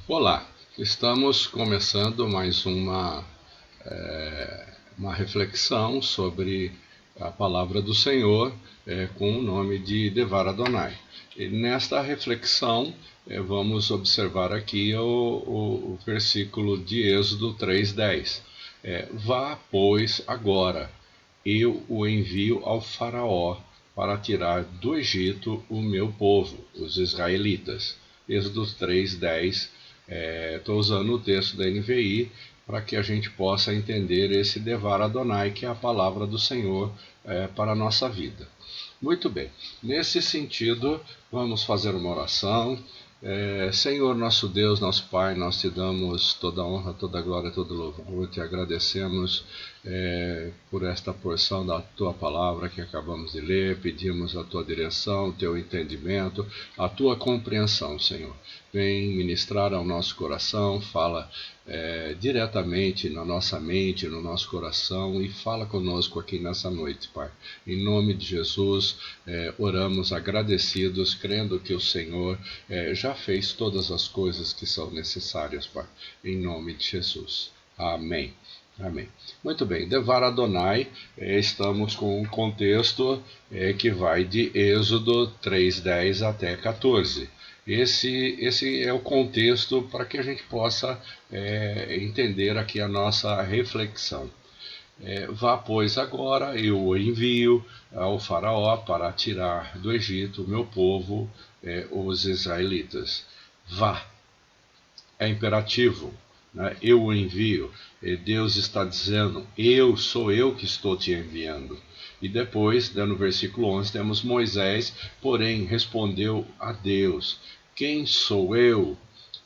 Olá, estamos começando mais uma reflexão sobre a palavra do Senhor com o nome de Devar Adonai. E nesta reflexão vamos observar aqui o versículo de Êxodo 3:10. Vá, pois, agora, eu o envio ao faraó para tirar do Egito o meu povo, os israelitas. Êxodo 3:10. Estou usando o texto da NVI para que a gente possa entender esse Devar Adonai, que é a palavra do Senhor para a nossa vida. Muito bem, nesse sentido, vamos fazer uma oração. Senhor, nosso Deus, nosso Pai, nós te damos toda a honra, toda a glória, todo o louvor, te agradecemos por esta porção da tua palavra que acabamos de ler, pedimos a tua direção, o teu entendimento, a tua compreensão, Senhor. Vem ministrar ao nosso coração, fala diretamente na nossa mente, no nosso coração e fala conosco aqui nessa noite, Pai. Em nome de Jesus, oramos agradecidos, crendo que o Senhor já fez todas as coisas que são necessárias, Pai. Em nome de Jesus. Amém. Amém. Muito bem, Devar Adonai, estamos com um contexto que vai de Êxodo 3:10 até 14. Esse é o contexto para que a gente possa entender aqui a nossa reflexão. Vá, pois, agora, eu o envio ao faraó para tirar do Egito o meu povo, os israelitas. Vá, é imperativo, né? Eu o envio. Deus está dizendo, sou eu que estou te enviando. E depois, no versículo 11, temos Moisés, porém, respondeu a Deus, quem sou eu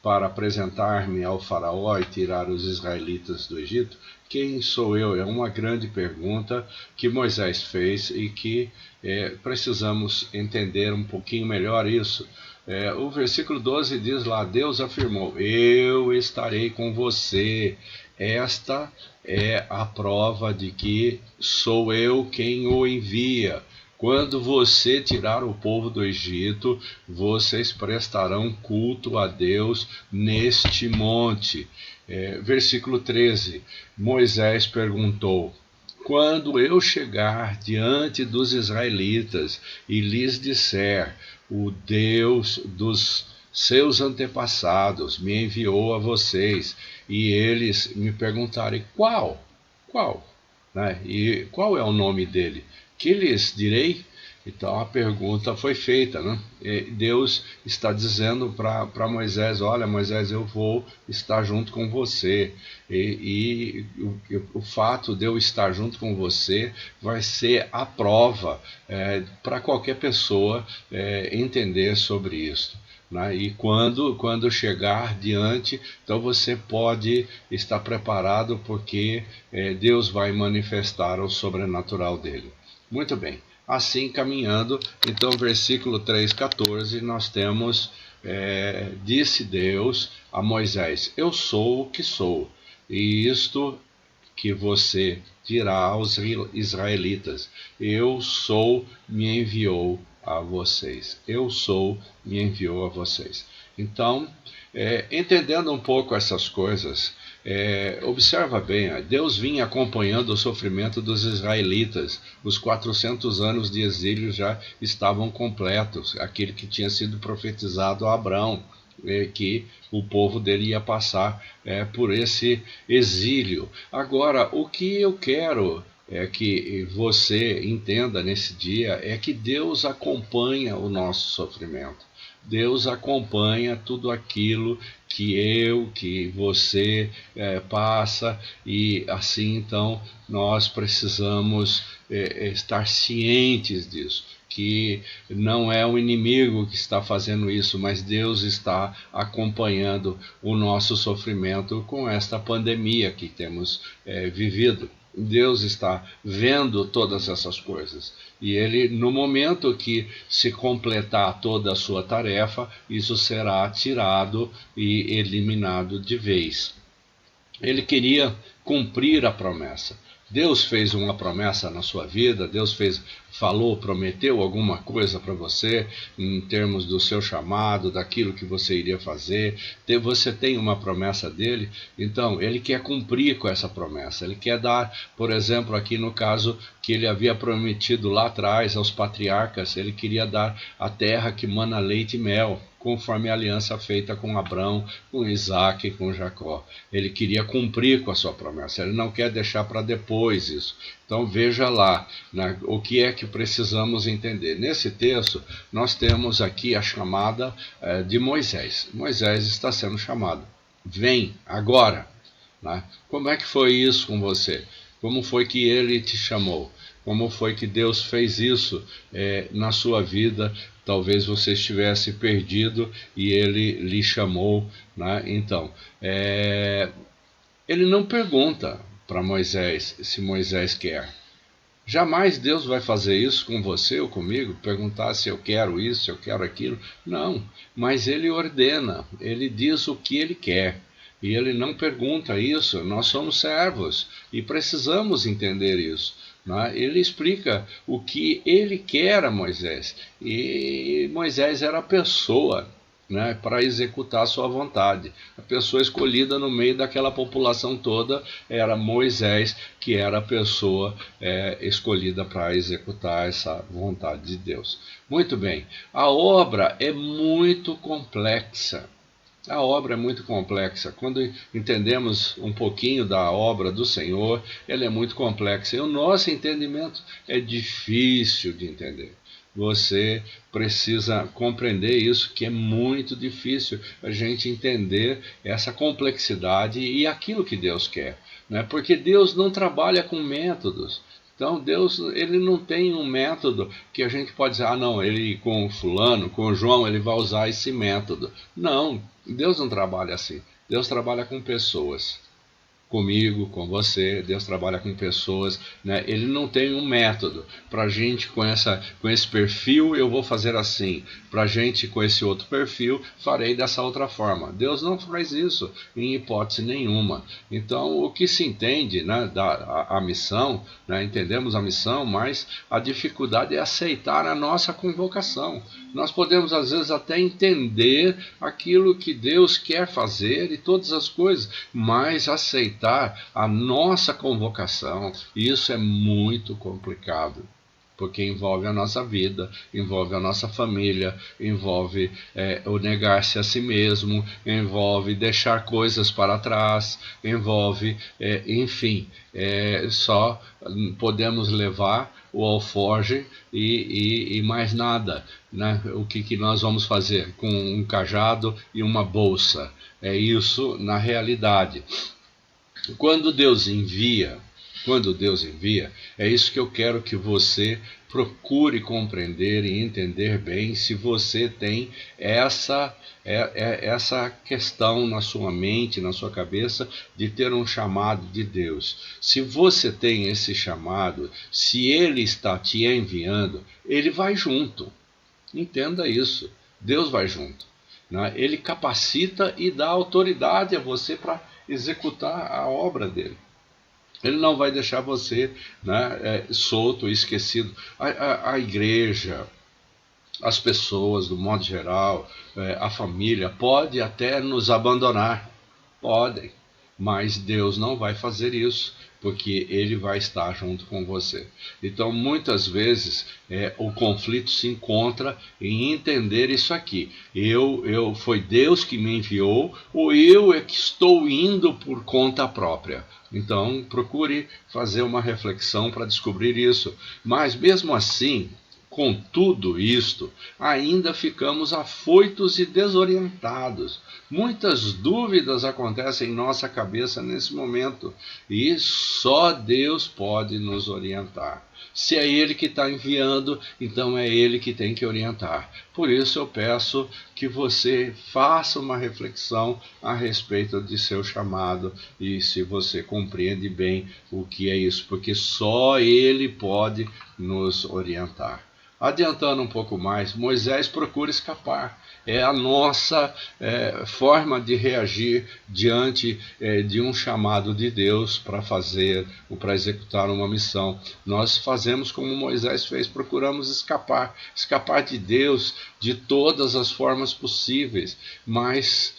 para apresentar-me ao faraó e tirar os israelitas do Egito? Quem sou eu? É uma grande pergunta que Moisés fez e que precisamos entender um pouquinho melhor isso. O versículo 12 diz lá, Deus afirmou, eu estarei com você. Esta é a prova de que sou eu quem o envia. Quando você tirar o povo do Egito, vocês prestarão culto a Deus neste monte. Versículo 13, Moisés perguntou, quando eu chegar diante dos israelitas e lhes disser, o Deus dos seus antepassados me enviou a vocês, e eles me perguntarem qual, né? E qual é o nome dele, que lhes direi? Então a pergunta foi feita, né? Deus está dizendo para Moisés, olha Moisés, eu vou estar junto com você, e o fato de eu estar junto com você vai ser a prova para qualquer pessoa entender sobre isso. Né? E quando chegar diante, então você pode estar preparado, porque Deus vai manifestar o sobrenatural dele. Muito bem, assim caminhando, então versículo 3:14, nós temos, disse Deus a Moisés, eu sou o que sou, e isto que você dirá aos israelitas, eu sou, me enviou a vocês. Eu sou, me enviou a vocês. Então, entendendo um pouco essas coisas, observa bem, Deus vinha acompanhando o sofrimento dos israelitas. Os 400 anos de exílio já estavam completos, aquele que tinha sido profetizado a Abraão, que o povo dele ia passar por esse exílio. Agora, o que eu quero que você entenda nesse dia é que Deus acompanha o nosso sofrimento. Deus acompanha tudo aquilo que você passa, e assim então nós precisamos estar cientes disso, que não é o inimigo que está fazendo isso, mas Deus está acompanhando o nosso sofrimento com esta pandemia que temos vivido. Deus está vendo todas essas coisas, e Ele, no momento que se completar toda a sua tarefa, isso será tirado e eliminado de vez. Ele queria cumprir a promessa. Deus fez uma promessa na sua vida, Deus fez falou, prometeu alguma coisa para você em termos do seu chamado, daquilo que você iria fazer, você tem uma promessa dele, então ele quer cumprir com essa promessa, ele quer dar, por exemplo, aqui no caso que ele havia prometido lá atrás aos patriarcas, ele queria dar a terra que mana leite e mel, conforme a aliança feita com Abraão, com Isaac e com Jacó. Ele queria cumprir com a sua promessa, ele não quer deixar para depois isso. Então veja lá, né, o que é que precisamos entender. Nesse texto, nós temos aqui a chamada de Moisés. Moisés está sendo chamado. Vem agora. Né? Como é que foi isso com você? Como foi que ele te chamou? Como foi que Deus fez isso na sua vida? Talvez você estivesse perdido e ele lhe chamou. Né? Então, ele não pergunta para Moisés se Moisés quer. Jamais Deus vai fazer isso com você ou comigo, perguntar se eu quero isso, se eu quero aquilo. Não, mas ele ordena, ele diz o que ele quer. E ele não pergunta isso, nós somos servos e precisamos entender isso. Né? Ele explica o que ele quer a Moisés. E Moisés era a pessoa, né, para executar a sua vontade. A pessoa escolhida no meio daquela população toda era Moisés, que era a pessoa escolhida para executar essa vontade de Deus. Muito bem, a obra é muito complexa. A obra é muito complexa. Quando entendemos um pouquinho da obra do Senhor, ela é muito complexa. E o nosso entendimento é difícil de entender. Você precisa compreender isso, que é muito difícil a gente entender essa complexidade e aquilo que Deus quer. Né? Porque Deus não trabalha com métodos. Então Deus, ele não tem um método que a gente pode dizer, não, ele com fulano, com João, ele vai usar esse método. Não, Deus não trabalha assim. Deus trabalha com pessoas. Comigo, com você, Deus trabalha com pessoas, né? Ele não tem um método. Para a gente com esse perfil eu vou fazer assim, para a gente com esse outro perfil farei dessa outra forma. Deus não faz isso em hipótese nenhuma. Então o que se entende, né, a missão, né, entendemos a missão, mas a dificuldade é aceitar a nossa convocação. Nós podemos às vezes até entender aquilo que Deus quer fazer e todas as coisas, mas aceitar a nossa convocação, isso é muito complicado, porque envolve a nossa vida, envolve a nossa família, envolve o negar-se a si mesmo, envolve deixar coisas para trás, envolve, enfim, só podemos levar o alforje e mais nada. Né? O que nós vamos fazer com um cajado e uma bolsa? É isso na realidade. Quando Deus envia, é isso que eu quero que você procure compreender e entender bem, se você tem essa questão na sua mente, na sua cabeça, de ter um chamado de Deus. Se você tem esse chamado, se Ele está te enviando, Ele vai junto. Entenda isso. Deus vai junto. Né? Ele capacita e dá autoridade a você para executar a obra dele. Ele não vai deixar você, né, solto e esquecido. A igreja, as pessoas, do modo geral, a família, pode até nos abandonar. Podem. Mas Deus não vai fazer isso, porque Ele vai estar junto com você. Então, muitas vezes, o conflito se encontra em entender isso aqui. Foi Deus que me enviou, ou eu é que estou indo por conta própria? Então, procure fazer uma reflexão para descobrir isso. Mas, mesmo assim, com tudo isto, ainda ficamos afoitos e desorientados. Muitas dúvidas acontecem em nossa cabeça nesse momento e só Deus pode nos orientar. Se é Ele que está enviando, então é Ele que tem que orientar. Por isso eu peço que você faça uma reflexão a respeito de seu chamado e se você compreende bem o que é isso, porque só Ele pode nos orientar. Adiantando um pouco mais, Moisés procura escapar. é a nossa forma de reagir diante de um chamado de Deus para executar uma missão. Nós fazemos como Moisés fez, procuramos escapar de Deus de todas as formas possíveis, mas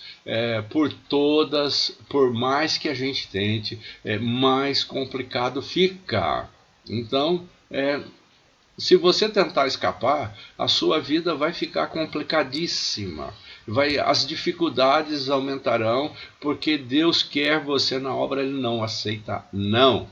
por mais que a gente tente, mais complicado fica. Então, se você tentar escapar, a sua vida vai ficar complicadíssima. As dificuldades aumentarão, porque Deus quer você na obra, Ele não aceita não.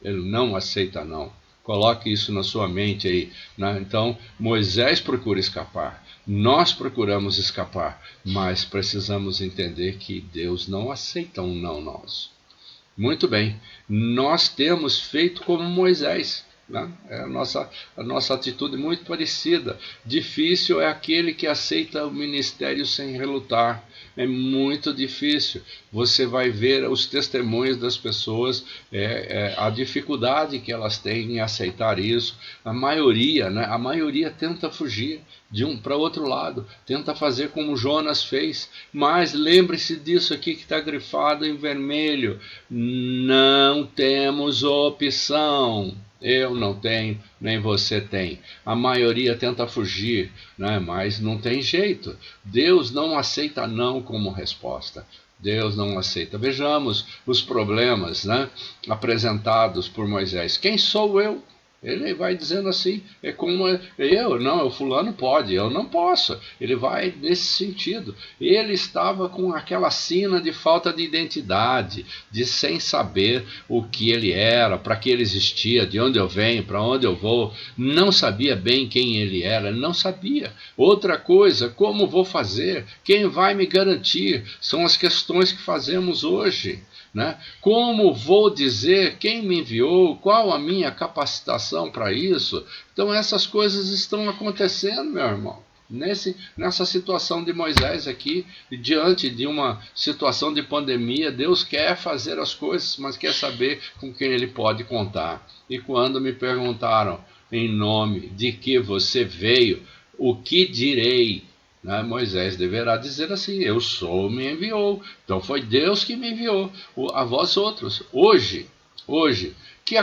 Ele não aceita não. Coloque isso na sua mente aí, né? Então, Moisés procura escapar. Nós procuramos escapar, mas precisamos entender que Deus não aceita um não nosso. Muito bem, nós temos feito como Moisés, né? A nossa atitude muito parecida. Difícil é aquele que aceita o ministério sem relutar. É muito difícil. Você vai ver os testemunhos das pessoas, a dificuldade que elas têm em aceitar isso. A maioria, né? A maioria tenta fugir de um para outro lado, tenta fazer como Jonas fez. Mas lembre-se disso aqui que está grifado em vermelho: não temos opção. Eu não tenho, nem você tem. A maioria tenta fugir, né? Mas não tem jeito. Deus não aceita não como resposta. Deus não aceita. Vejamos os problemas, né, apresentados por Moisés. Quem sou eu? Ele vai dizendo assim, é como o fulano pode, eu não posso. Ele vai nesse sentido. Ele estava com aquela sina de falta de identidade, de sem saber o que ele era, para que ele existia, de onde eu venho, para onde eu vou. Não sabia bem quem ele era, ele não sabia. Outra coisa, como vou fazer? Quem vai me garantir? São as questões que fazemos hoje. Né? Como vou dizer quem me enviou, qual a minha capacitação para isso? Então essas coisas estão acontecendo, meu irmão, nessa situação de Moisés aqui, diante de uma situação de pandemia. Deus quer fazer as coisas, mas quer saber com quem ele pode contar. E quando me perguntaram, em nome de que você veio, o que direi? Moisés deverá dizer assim: eu sou, me enviou. Então foi Deus que me enviou a vós outros. Hoje, que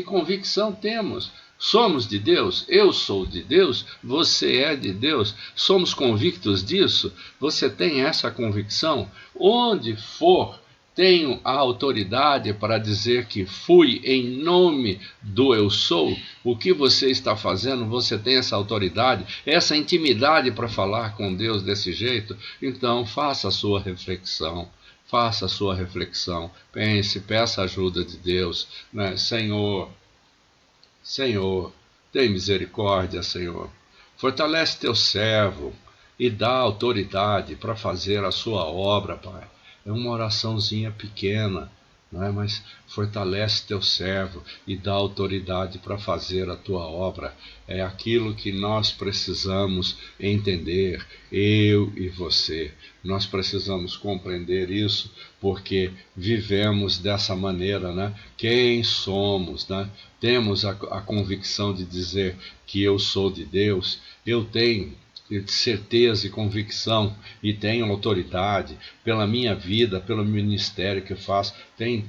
convicção temos? Somos de Deus? Eu sou de Deus? Você é de Deus? Somos convictos disso? Você tem essa convicção? Onde for, tenho a autoridade para dizer que fui em nome do eu sou. O que você está fazendo? Você tem essa autoridade, essa intimidade para falar com Deus desse jeito? Então faça a sua reflexão. Faça a sua reflexão. Pense, peça a ajuda de Deus, né? Senhor, tem misericórdia, Senhor. Fortalece teu servo e dá autoridade para fazer a sua obra, Pai. É uma oraçãozinha pequena, não é? Mas fortalece teu servo e dá autoridade para fazer a tua obra. É aquilo que nós precisamos entender, eu e você. Nós precisamos compreender isso, porque vivemos dessa maneira, né? Quem somos, né? Temos a convicção de dizer que eu sou de Deus. Eu tenho certeza e convicção e tenho autoridade pela minha vida, pelo ministério que eu faço.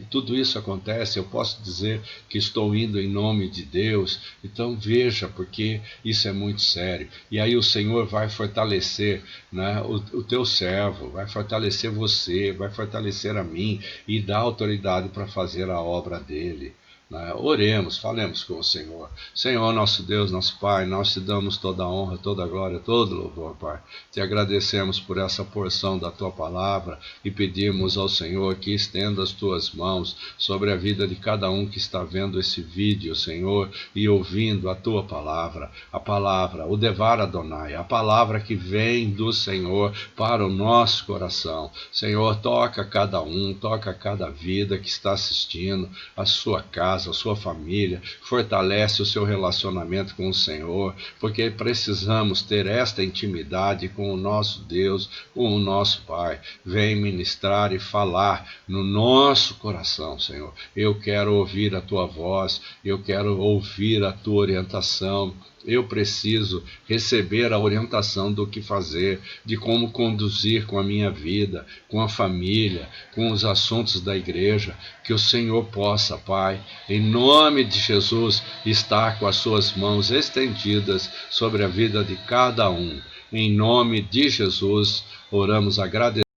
Tudo isso acontece. Eu posso dizer que estou indo em nome de Deus. Então veja, porque isso é muito sério. E aí o Senhor vai fortalecer, né, o teu servo, vai fortalecer você, vai fortalecer a mim e dar autoridade para fazer a obra dele. Oremos, falemos com o Senhor. Senhor, nosso Deus, nosso Pai, nós te damos toda a honra, toda a glória, todo o louvor, Pai. Te agradecemos por essa porção da tua palavra e pedimos ao Senhor que estenda as tuas mãos sobre a vida de cada um que está vendo esse vídeo, Senhor, e ouvindo a tua palavra, o Devar Adonai, a palavra que vem do Senhor para o nosso coração. Senhor, toca cada um, toca cada vida que está assistindo, a sua casa, a sua família, fortalece o seu relacionamento com o Senhor, porque precisamos ter esta intimidade com o nosso Deus, com o nosso Pai. Vem ministrar e falar no nosso coração, Senhor. Eu quero ouvir a tua voz, eu quero ouvir a tua orientação, Eu preciso receber a orientação do que fazer, de como conduzir com a minha vida, com a família, com os assuntos da igreja. Que o Senhor possa, Pai, em nome de Jesus, estar com as suas mãos estendidas sobre a vida de cada um. Em nome de Jesus, oramos agradecidos.